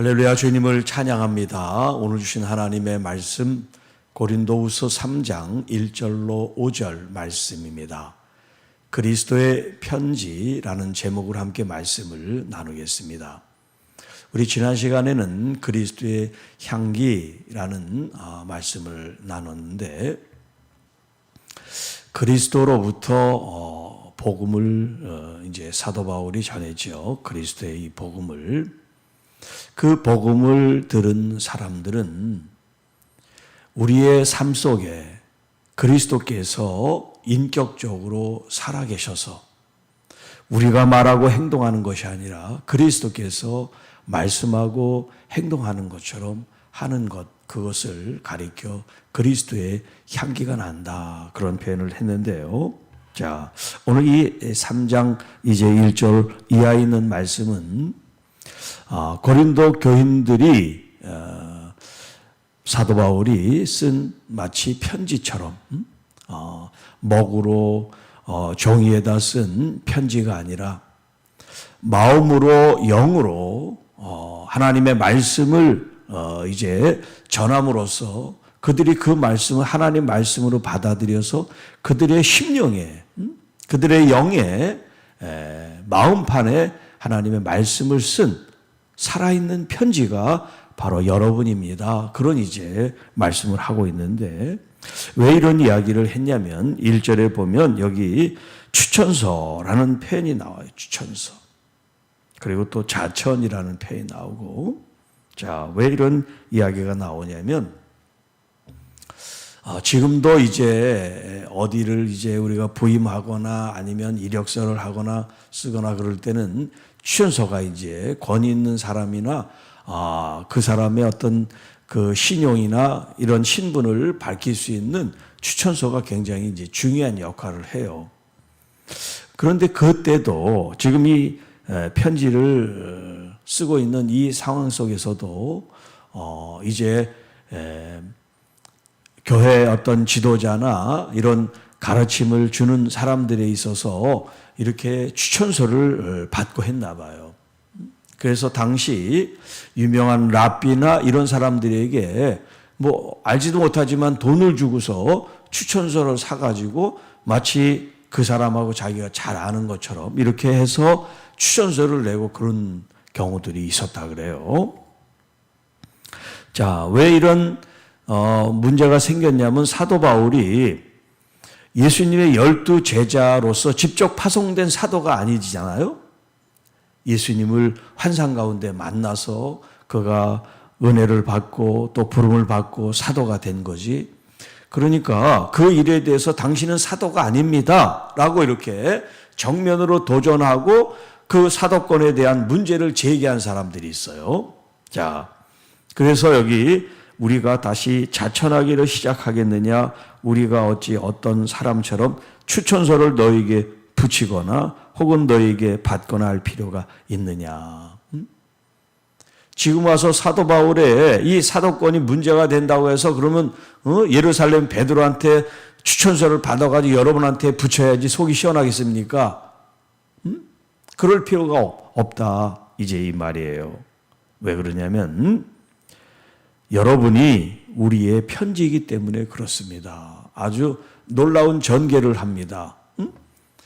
할렐루야, 주님을 찬양합니다. 오늘 주신 하나님의 말씀 고린도후서 3장 1절로 5절 말씀입니다. 그리스도의 편지라는 제목으로 함께 말씀을 나누겠습니다. 우리 지난 시간에는 그리스도의 향기라는 말씀을 나눴는데, 그리스도로부터 복음을 이제 사도 바울이 전했죠. 그리스도의 이 복음을. 그 복음을 들은 사람들은 우리의 삶 속에 그리스도께서 인격적으로 살아계셔서 우리가 말하고 행동하는 것이 아니라 그리스도께서 말씀하고 행동하는 것처럼 하는 것, 그것을 가리켜 그리스도의 향기가 난다, 그런 표현을 했는데요. 자, 오늘 이 3장 이제 1절 이하에 있는 말씀은 고린도 교인들이 사도 바울이 쓴 마치 편지처럼 먹으로 종이에다 쓴 편지가 아니라 마음으로 영으로 하나님의 말씀을 이제 전함으로써 그들이 그 말씀을 하나님 말씀으로 받아들여서 그들의 심령에, 그들의 영에, 마음판에 하나님의 말씀을 쓴 살아있는 편지가 바로 여러분입니다. 그런 이제 말씀을 하고 있는데, 왜 이런 이야기를 했냐면 1절에 보면 여기 추천서라는 표현이 나와요. 추천서. 그리고 또 자천이라는 표현이 나오고. 자, 왜 이런 이야기가 나오냐면 지금도 이제 어디를 이제 우리가 부임하거나 아니면 이력서를 하거나 쓰거나 그럴 때는 추천서가 이제 권위 있는 사람이나 그 사람의 어떤 그 신용이나 이런 신분을 밝힐 수 있는 추천서가 굉장히 이제 중요한 역할을 해요. 그런데 그때도 지금 이 편지를 쓰고 있는 이 상황 속에서도 이제 교회 어떤 지도자나 이런 가르침을 주는 사람들에 있어서 이렇게 추천서를 받고 했나 봐요. 그래서 당시 유명한 랍비나 이런 사람들에게 뭐 알지도 못하지만 돈을 주고서 추천서를 사가지고 마치 그 사람하고 자기가 잘 아는 것처럼 이렇게 해서 추천서를 내고 그런 경우들이 있었다 그래요. 자, 왜 이런 문제가 생겼냐면 사도 바울이 예수님의 12 제자로서 직접 파송된 사도가 아니잖아요. 예수님을 환상 가운데 만나서 그가 은혜를 받고 또 부름을 받고 사도가 된 거지. 그러니까 그 일에 대해서 당신은 사도가 아닙니다 라고 이렇게 정면으로 도전하고 그 사도권에 대한 문제를 제기한 사람들이 있어요. 자, 그래서 여기 우리가 다시 자천하기를 시작하겠느냐, 우리가 어찌 어떤 사람처럼 추천서를 너에게 붙이거나 혹은 너에게 받거나 할 필요가 있느냐. 지금 와서 사도 바울의 이 사도권이 문제가 된다고 해서 그러면 예루살렘 베드로한테 추천서를 받아가지고 여러분한테 붙여야지 속이 시원하겠습니까? 그럴 필요가 없다, 이제 이 말이에요. 왜 그러냐면 여러분이 우리의 편지이기 때문에 그렇습니다. 아주 놀라운 전개를 합니다.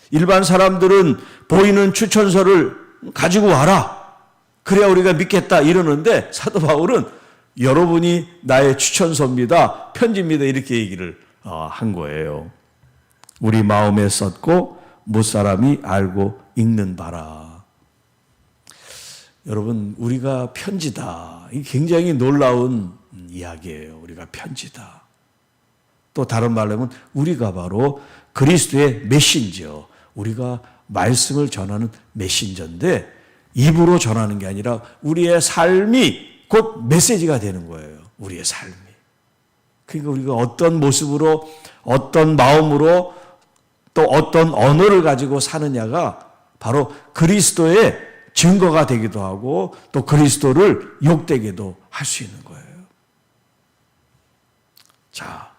일반 사람들은 보이는 추천서를 가지고 와라, 그래야 우리가 믿겠다 이러는데 사도 바울은 여러분이 나의 추천서입니다, 편지입니다, 이렇게 얘기를 한 거예요. 우리 마음에 썼고 무사람이 알고 읽는 바라. 여러분, 우리가 편지다. 이 굉장히 놀라운 이야기예요. 우리가 편지다. 또 다른 말로 하면 우리가 바로 그리스도의 메신저, 우리가 말씀을 전하는 메신저인데 입으로 전하는 게 아니라 우리의 삶이 곧 메시지가 되는 거예요. 우리의 삶이. 그러니까 우리가 어떤 모습으로, 어떤 마음으로, 또 어떤 언어를 가지고 사느냐가 바로 그리스도의 증거가 되기도 하고 또 그리스도를 욕되게도 할 수 있는 거예요. 자,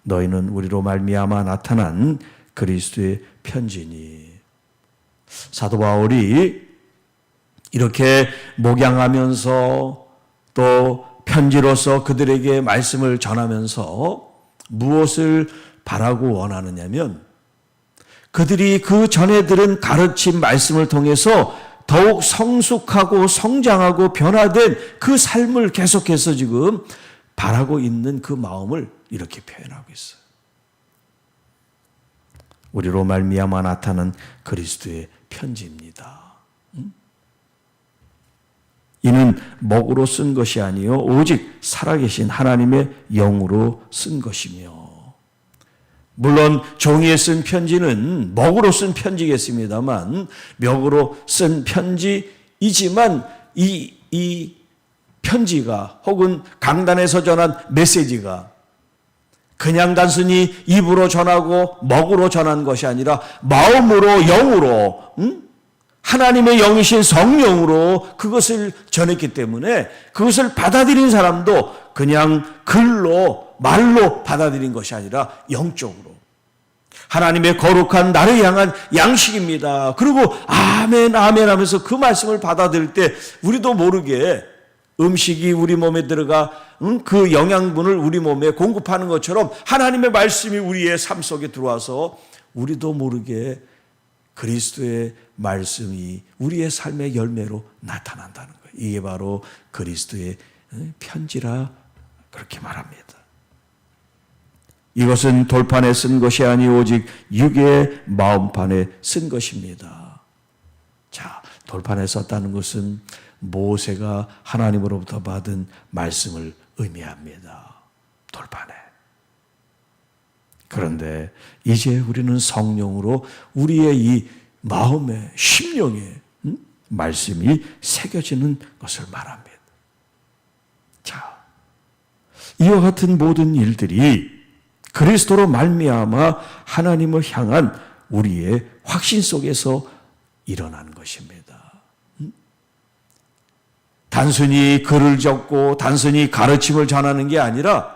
너희는 우리로 말미암아 나타난 그리스도의 편지니. 사도 바울이 이렇게 목양하면서 또 편지로서 그들에게 말씀을 전하면서 무엇을 바라고 원하느냐면 그들이 그 전에 들은 가르침 말씀을 통해서 더욱 성숙하고 성장하고 변화된 그 삶을 계속해서 지금 바라고 있는 그 마음을 이렇게 표현하고 있어요. 우리로 말미암아 나타난 그리스도의 편지입니다. 이는 먹으로 쓴 것이 아니요 오직 살아계신 하나님의 영으로 쓴 것이며, 물론 종이에 쓴 편지는 먹으로 쓴 편지겠습니다만 멱으로 쓴 편지이지만 이 편지가 혹은 강단에서 전한 메시지가 그냥 단순히 입으로 전하고 먹으로 전한 것이 아니라 마음으로 영으로 하나님의 영이신 성령으로 그것을 전했기 때문에 그것을 받아들인 사람도 그냥 글로 말로 받아들인 것이 아니라 영적으로 하나님의 거룩한 나를 향한 양식입니다. 그리고 아멘 아멘 하면서 그 말씀을 받아들일 때 우리도 모르게 음식이 우리 몸에 들어가 그 영양분을 우리 몸에 공급하는 것처럼 하나님의 말씀이 우리의 삶 속에 들어와서 우리도 모르게 그리스도의 말씀이 우리의 삶의 열매로 나타난다는 거예요. 이게 바로 그리스도의 편지라 그렇게 말합니다. 이것은 돌판에 쓴 것이 아니 오직 육의 마음판에 쓴 것입니다. 자, 돌판에 썼다는 것은 모세가 하나님으로부터 받은 말씀을 의미합니다. 돌판에. 그런데 이제 우리는 성령으로 우리의 이 마음에 심령에 말씀이 새겨지는 것을 말합니다. 자, 이와 같은 모든 일들이 그리스도로 말미암아 하나님을 향한 우리의 확신 속에서 일어난 것입니다. 단순히 글을 적고 단순히 가르침을 전하는 게 아니라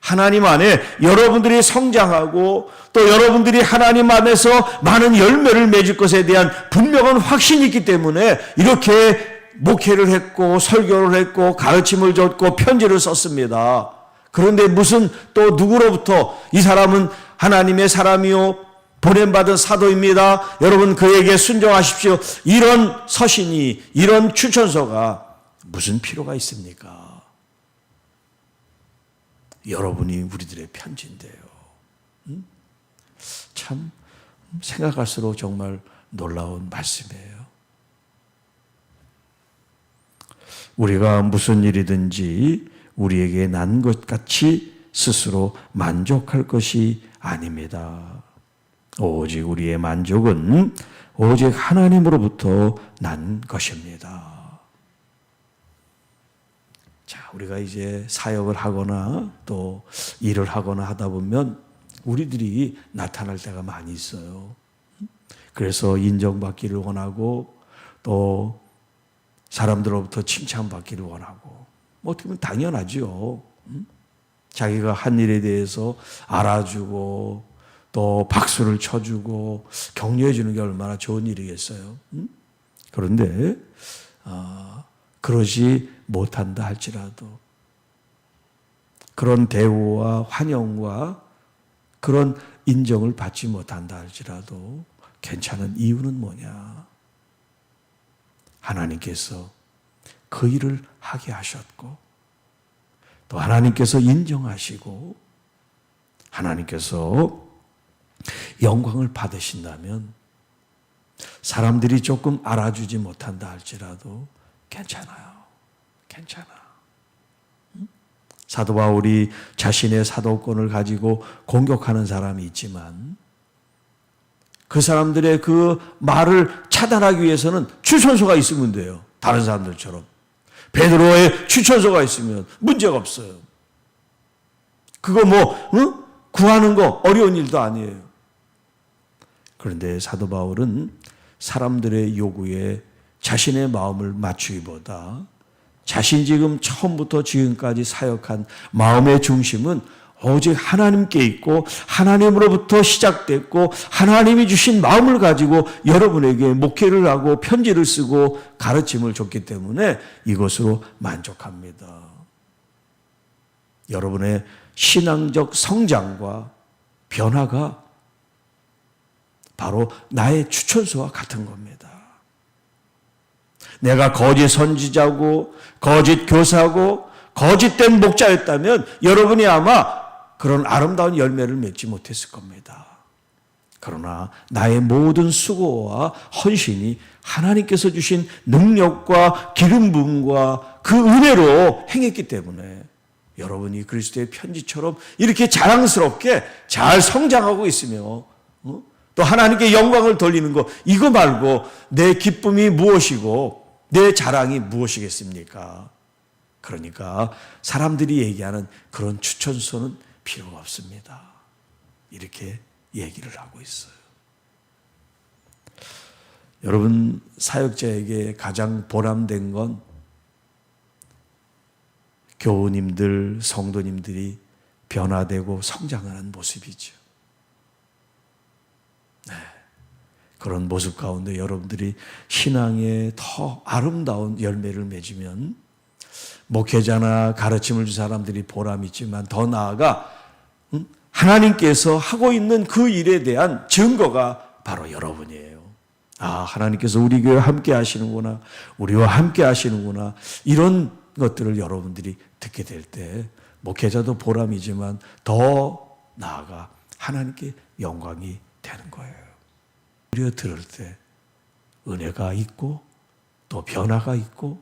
하나님 안에 여러분들이 성장하고 또 여러분들이 하나님 안에서 많은 열매를 맺을 것에 대한 분명한 확신이 있기 때문에 이렇게 목회를 했고 설교를 했고 가르침을 줬고 편지를 썼습니다. 그런데 무슨 또 누구로부터 이 사람은 하나님의 사람이요 보냄받은 사도입니다. 여러분 그에게 순종하십시오. 이런 서신이 이런 추천서가 무슨 필요가 있습니까? 여러분이 우리들의 편지인데요. 참 생각할수록 정말 놀라운 말씀이에요. 우리가 무슨 일이든지 우리에게 난 것 같이 스스로 만족할 것이 아닙니다. 오직 우리의 만족은 오직 하나님으로부터 난 것입니다. 자, 우리가 이제 사역을 하거나 또 일을 하거나 하다 보면 우리들이 나타날 때가 많이 있어요. 그래서 인정받기를 원하고 또 사람들로부터 칭찬받기를 원하고 어떻게 보면 당연하죠. 자기가 한 일에 대해서 알아주고 또 박수를 쳐주고 격려해 주는 게 얼마나 좋은 일이겠어요. 그런데 그러지 못한다 할지라도 그런 대우와 환영과 그런 인정을 받지 못한다 할지라도 괜찮은 이유는 뭐냐? 하나님께서 그 일을 하게 하셨고 또 하나님께서 인정하시고 하나님께서 영광을 받으신다면 사람들이 조금 알아주지 못한다 할지라도 괜찮아요. 괜찮아. 사도 바울이 자신의 사도권을 가지고 공격하는 사람이 있지만 그 사람들의 그 말을 차단하기 위해서는 추천서가 있으면 돼요. 다른 사람들처럼. 베드로의 추천서가 있으면 문제가 없어요. 그거 구하는 거 어려운 일도 아니에요. 그런데 사도 바울은 사람들의 요구에 자신의 마음을 맞추기보다 자신 지금 처음부터 지금까지 사역한 마음의 중심은 오직 하나님께 있고 하나님으로부터 시작됐고 하나님이 주신 마음을 가지고 여러분에게 목회를 하고 편지를 쓰고 가르침을 줬기 때문에 이것으로 만족합니다. 여러분의 신앙적 성장과 변화가 바로 나의 추천서와 같은 겁니다. 내가 거짓 선지자고 거짓 교사고 거짓된 목자였다면 여러분이 아마 그런 아름다운 열매를 맺지 못했을 겁니다. 그러나 나의 모든 수고와 헌신이 하나님께서 주신 능력과 기름 부음과 그 은혜로 행했기 때문에 여러분이 그리스도의 편지처럼 이렇게 자랑스럽게 잘 성장하고 있으며 또 하나님께 영광을 돌리는 것, 이거 말고 내 기쁨이 무엇이고 내 자랑이 무엇이겠습니까? 그러니까 사람들이 얘기하는 그런 추천서는 필요가 없습니다. 이렇게 얘기를 하고 있어요. 여러분, 사역자에게 가장 보람된 건 교우님들, 성도님들이 변화되고 성장하는 모습이죠. 네. 그런 모습 가운데 여러분들이 신앙에 더 아름다운 열매를 맺으면 목회자나 가르침을 준 사람들이 보람 있지만 더 나아가 하나님께서 하고 있는 그 일에 대한 증거가 바로 여러분이에요. 아, 하나님께서 우리 교회 함께 하시는구나, 우리와 함께 하시는구나, 이런 것들을 여러분들이 듣게 될 때 목회자도 보람이지만 더 나아가 하나님께 영광이 되는 거예요. 우리가 들을 때 은혜가 있고 또 변화가 있고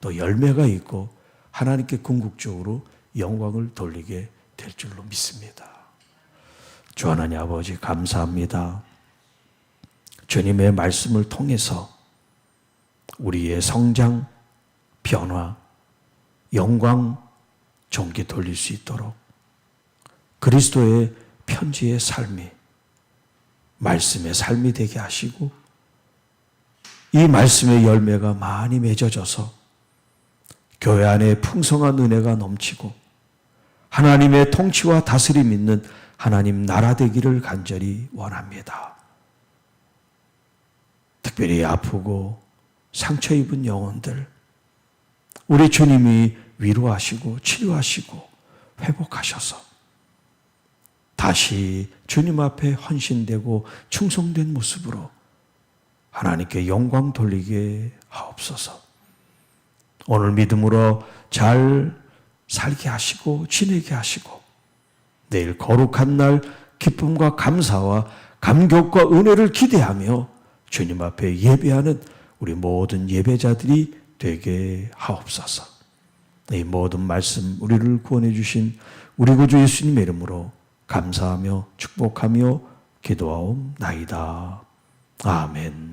또 열매가 있고 하나님께 궁극적으로 영광을 돌리게 될 줄로 믿습니다. 주 하나님 아버지 감사합니다. 주님의 말씀을 통해서 우리의 성장, 변화, 영광, 존귀 돌릴 수 있도록 그리스도의 편지의 삶이 말씀의 삶이 되게 하시고 이 말씀의 열매가 많이 맺어져서 교회 안에 풍성한 은혜가 넘치고 하나님의 통치와 다스림 있는 하나님 나라 되기를 간절히 원합니다. 특별히 아프고 상처 입은 영혼들, 우리 주님이 위로하시고 치료하시고 회복하셔서 다시 주님 앞에 헌신되고 충성된 모습으로 하나님께 영광 돌리게 하옵소서. 오늘 믿음으로 잘 살게 하시고 지내게 하시고 내일 거룩한 날 기쁨과 감사와 감격과 은혜를 기대하며 주님 앞에 예배하는 우리 모든 예배자들이 되게 하옵소서. 이 모든 말씀 우리를 구원해 주신 우리 구주 예수님의 이름으로 감사하며 축복하며 기도하옵나이다. 아멘.